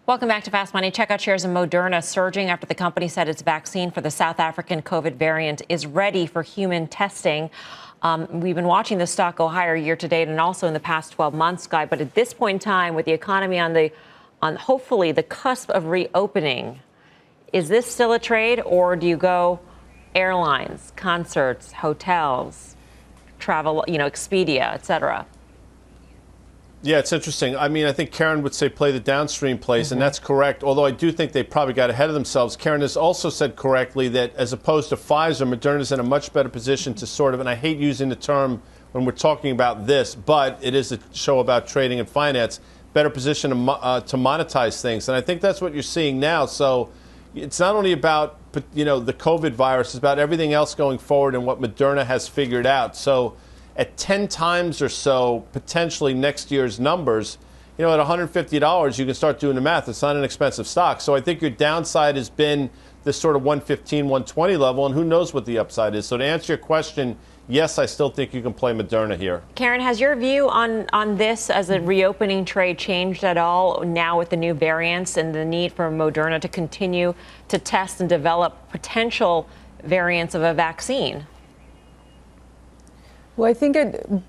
Welcome back to Fast Money. Check out shares in Moderna surging after the company said its vaccine for the South African COVID variant is ready for human testing. We've been watching the stock go higher year to date and also in the past 12 months, Guy. But at this point in time, with the economy on hopefully the cusp of reopening, is this still a trade, or do you go airlines, concerts, hotels, travel, Expedia, et cetera? Yeah, it's interesting. I mean, I think Karen would say play the downstream plays, and that's correct. Although I do think they probably got ahead of themselves. Karen has also said correctly that as opposed to Pfizer, Moderna's in a much better position to sort of, and I hate using the term when we're talking about this, but it is a show about trading and finance, better position to monetize things. And I think that's what you're seeing now. So it's not only about, the COVID virus, it's about everything else going forward and what Moderna has figured out. So at 10 times or so, potentially next year's numbers, at $150, you can start doing the math. It's not an expensive stock. So I think your downside has been this sort of 115, 120 level, and who knows what the upside is. So to answer your question, yes, I still think you can play Moderna here. Karen, has your view on this as a reopening trade changed at all now with the new variants and the need for Moderna to continue to test and develop potential variants of a vaccine? Well, I think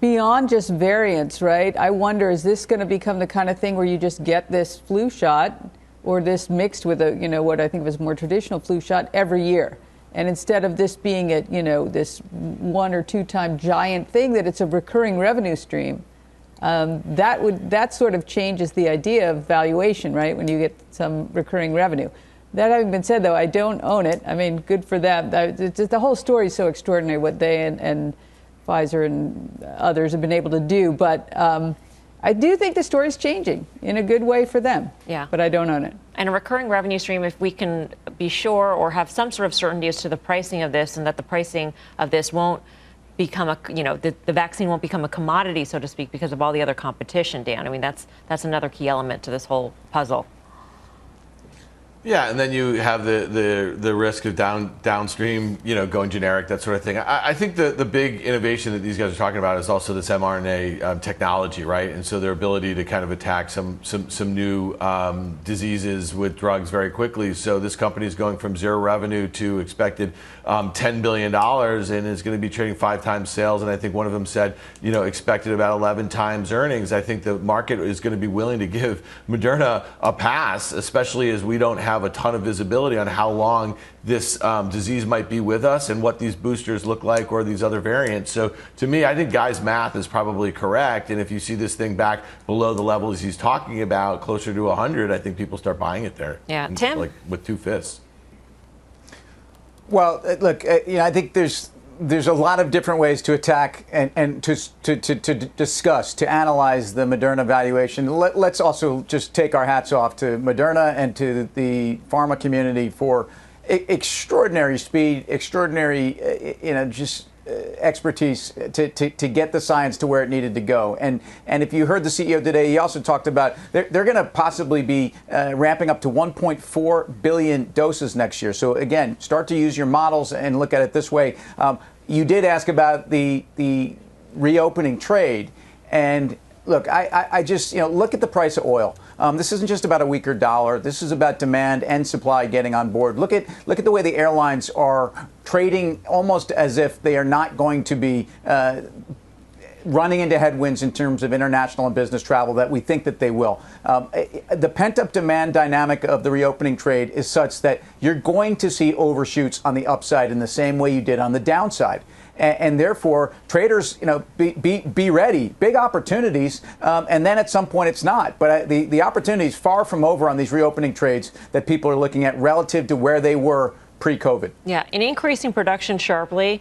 beyond just variants, right? I wonder, is this going to become the kind of thing where you just get this flu shot or this mixed with what I think was more traditional flu shot every year? And instead of this being this 1 or 2 time giant thing, that it's a recurring revenue stream. That sort of changes the idea of valuation, right? When you get some recurring revenue. That having been said, though, I don't own it. I mean, good for them. The whole story is so extraordinary what they and Pfizer and others have been able to do. But I do think the story is changing in a good way for them. Yeah. But I don't own it. And a recurring revenue stream, if we can be sure or have some sort of certainty as to the pricing of this, and that the pricing of this won't become the vaccine won't become a commodity, so to speak, because of all the other competition, Dan. I mean, that's another key element to this whole puzzle. Yeah, and then you have the risk of downstream, going generic, that sort of thing. I think the big innovation that these guys are talking about is also this mRNA technology, right? And so their ability to kind of attack some new diseases with drugs very quickly. So this company is going from zero revenue to expected $10 billion and is going to be trading 5 times sales. And I think one of them said, expected about 11 times earnings. I think the market is going to be willing to give Moderna a pass, especially as we don't have a ton of visibility on how long this disease might be with us and what these boosters look like or these other variants. So to me, I think Guy's math is probably correct. And if you see this thing back below the levels he's talking about, closer to 100, I think people start buying it there. Yeah, Tim? Like with 2 fists. Well, look, I think there's a lot of different ways to attack and to discuss, to analyze the Moderna valuation. Let's also just take our hats off to Moderna and to the pharma community for extraordinary speed, extraordinary, expertise to get the science to where it needed to go. And if you heard the CEO today, he also talked about they're going to possibly be ramping up to 1.4 billion doses next year. So again, start to use your models and look at it this way. You did ask about the reopening trade, and look, I just look at the price of oil. This isn't just about a weaker dollar. This is about demand and supply getting on board. Look at the way the airlines are trading almost as if they are not going to be running into headwinds in terms of international and business travel that we think that they will. The pent-up demand dynamic of the reopening trade is such that you're going to see overshoots on the upside in the same way you did on the downside. And therefore, traders, be ready. Big opportunities, and then at some point it's not. But the opportunity is far from over on these reopening trades that people are looking at relative to where they were pre-COVID. Yeah, and increasing production sharply,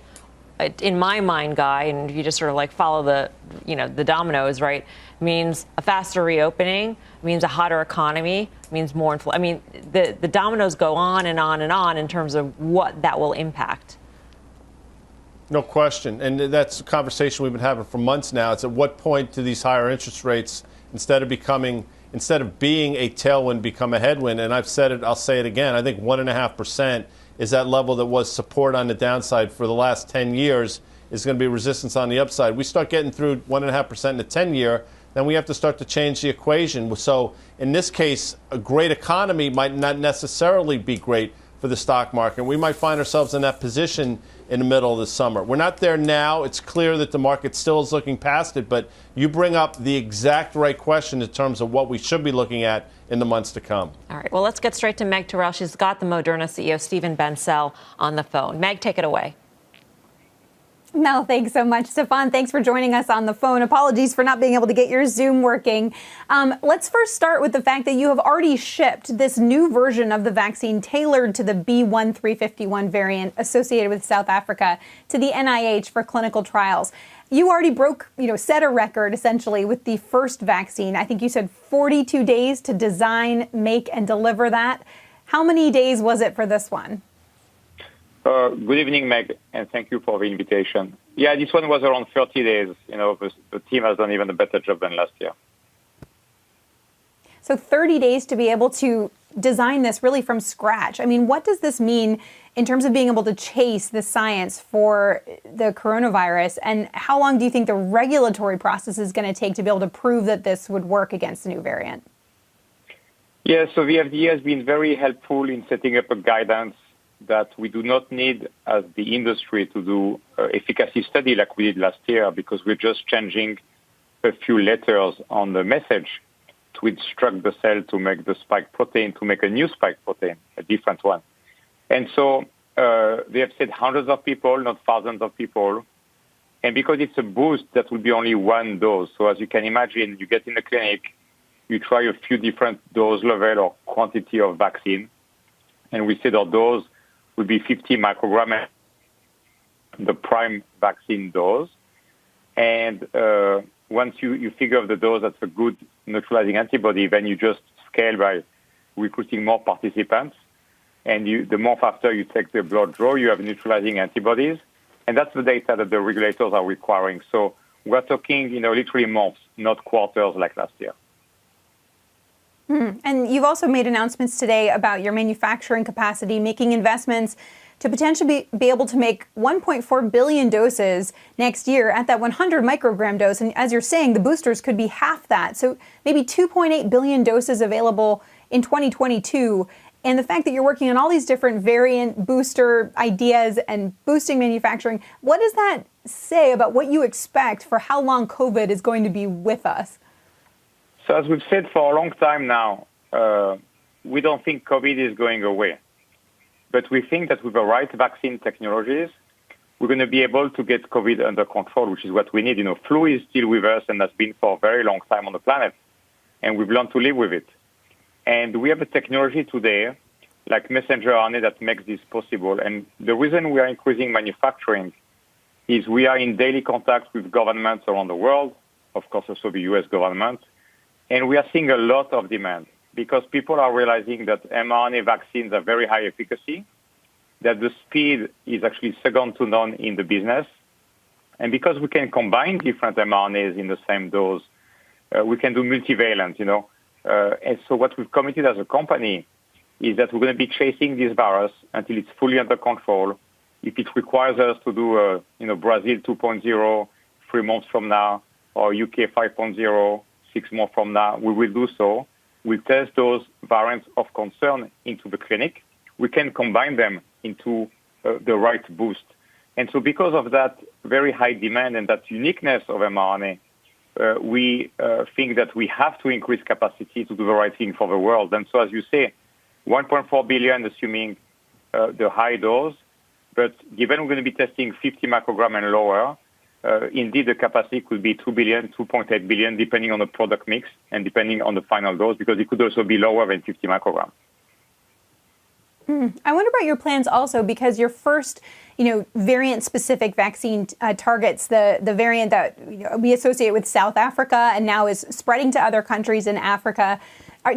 in my mind, Guy, and if you just sort of like follow the dominoes, right, means a faster reopening, means a hotter economy, means more inflation. I mean, the dominoes go on and on and on in terms of what that will impact. No question. And that's a conversation we've been having for months now. It's at what point do these higher interest rates, instead of being a tailwind, become a headwind? And I've said it, I'll say it again. I think 1.5% is that level that was support on the downside for the last 10 years is going to be resistance on the upside. We start getting through 1.5% in the 10-year, then we have to start to change the equation. So in this case, a great economy might not necessarily be great for the stock market. We might find ourselves in that position in the middle of the summer. We're not there now. It's clear that the market still is looking past it, but you bring up the exact right question in terms of what we should be looking at in the months to come. All right, well, let's get straight to Meg Terrell. She's got the Moderna CEO, Stephane Bancel, on the phone. Meg, take it away. Mel, thanks so much. Stephane, thanks for joining us on the phone. Apologies for not being able to get your Zoom working. Let's first start with the fact that you have already shipped this new version of the vaccine tailored to the B1351 variant associated with South Africa to the NIH for clinical trials. You already set a record essentially with the first vaccine. I think you said 42 days to design, make, and deliver that. How many days was it for this one? Good evening, Meg, and thank you for the invitation. Yeah, this one was around 30 days. The team has done even a better job than last year. So 30 days to be able to design this really from scratch. I mean, what does this mean in terms of being able to chase the science for the coronavirus? And how long do you think the regulatory process is going to take to be able to prove that this would work against the new variant? Yeah, so the FDA has been very helpful in setting up a guidance that we do not need as the industry to do efficacy study like we did last year, because we're just changing a few letters on the message to instruct the cell to make the spike protein, to make a new spike protein, a different one. And so they have said hundreds of people, not thousands of people. And because it's a boost, that will be only one dose. So as you can imagine, you get in the clinic, you try a few different dose level or quantity of vaccine. And we said our dose would be 50 micrograms, the prime vaccine dose. And once you figure out the dose that's a good neutralizing antibody, then you just scale by recruiting more participants. And the more faster you take the blood draw, you have neutralizing antibodies. And that's the data that the regulators are requiring. So we're talking, literally months, not quarters like last year. And you've also made announcements today about your manufacturing capacity, making investments to potentially be able to make 1.4 billion doses next year at that 100 microgram dose. And as you're saying, the boosters could be half that. So maybe 2.8 billion doses available in 2022. And the fact that you're working on all these different variant booster ideas and boosting manufacturing, what does that say about what you expect for how long COVID is going to be with us? So as we've said for a long time now, we don't think COVID is going away. But we think that with the right vaccine technologies, we're going to be able to get COVID under control, which is what we need. Flu is still with us and has been for a very long time on the planet. And we've learned to live with it. And we have a technology today, like messenger RNA, that makes this possible. And the reason we are increasing manufacturing is we are in daily contact with governments around the world, of course also the US government. And we are seeing a lot of demand because people are realizing that mRNA vaccines are very high efficacy, that the speed is actually second to none in the business. And because we can combine different mRNAs in the same dose, we can do multivalent, And so what we've committed as a company is that we're going to be chasing this virus until it's fully under control. If it requires us to do, Brazil 2.0 3 months from now, or UK 5.0, 6 more from now, we will do so. We'll test those variants of concern into the clinic. We can combine them into the right boost. And so because of that very high demand and that uniqueness of mRNA, we think that we have to increase capacity to do the right thing for the world. And so as you say, 1.4 billion, assuming the high dose, but given we're going to be testing 50 microgram and lower, indeed, the capacity could be 2 billion, 2.8 billion, depending on the product mix and depending on the final dose, because it could also be lower than 50 micrograms. I wonder about your plans also, because your first, variant-specific vaccine targets the variant that we associate with South Africa and now is spreading to other countries in Africa.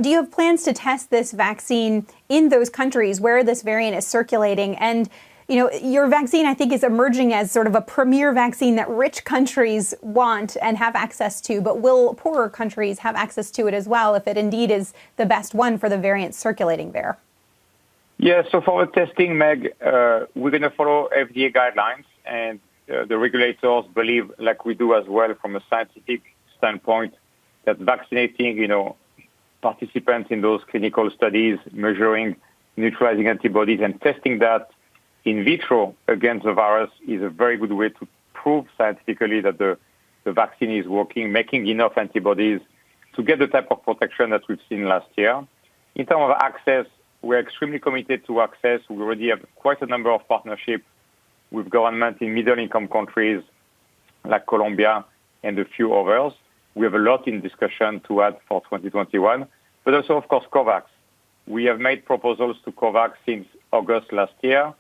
Do you have plans to test this vaccine in those countries where this variant is circulating? And your vaccine, I think, is emerging as sort of a premier vaccine that rich countries want and have access to, but will poorer countries have access to it as well if it indeed is the best one for the variant circulating there? Yeah, so for the testing, Meg, we're going to follow FDA guidelines, and the regulators believe, like we do as well from a scientific standpoint, that vaccinating, participants in those clinical studies, measuring neutralizing antibodies and testing that in vitro against the virus is a very good way to prove scientifically that the vaccine is working, making enough antibodies to get the type of protection that we've seen last year. In terms of access, we're extremely committed to access. We already have quite a number of partnerships with governments in middle-income countries like Colombia and a few others. We have a lot in discussion to add for 2021, but also, of course, COVAX. We have made proposals to COVAX since August last year.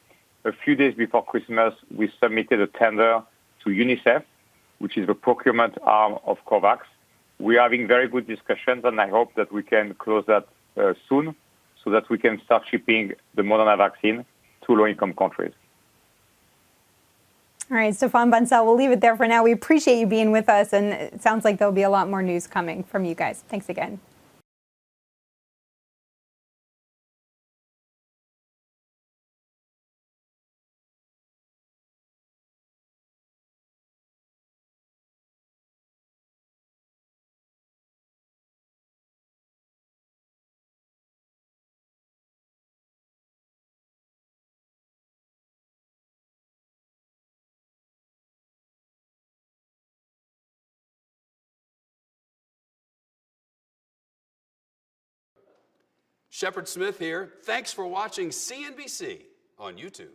A few days before Christmas, we submitted a tender to UNICEF, which is the procurement arm of COVAX. We are having very good discussions, and I hope that we can close that soon so that we can start shipping the Moderna vaccine to low-income countries. All right, Stephane Bancel, we'll leave it there for now. We appreciate you being with us, and it sounds like there'll be a lot more news coming from you guys. Thanks again. Shepard Smith here. Thanks for watching CNBC on YouTube.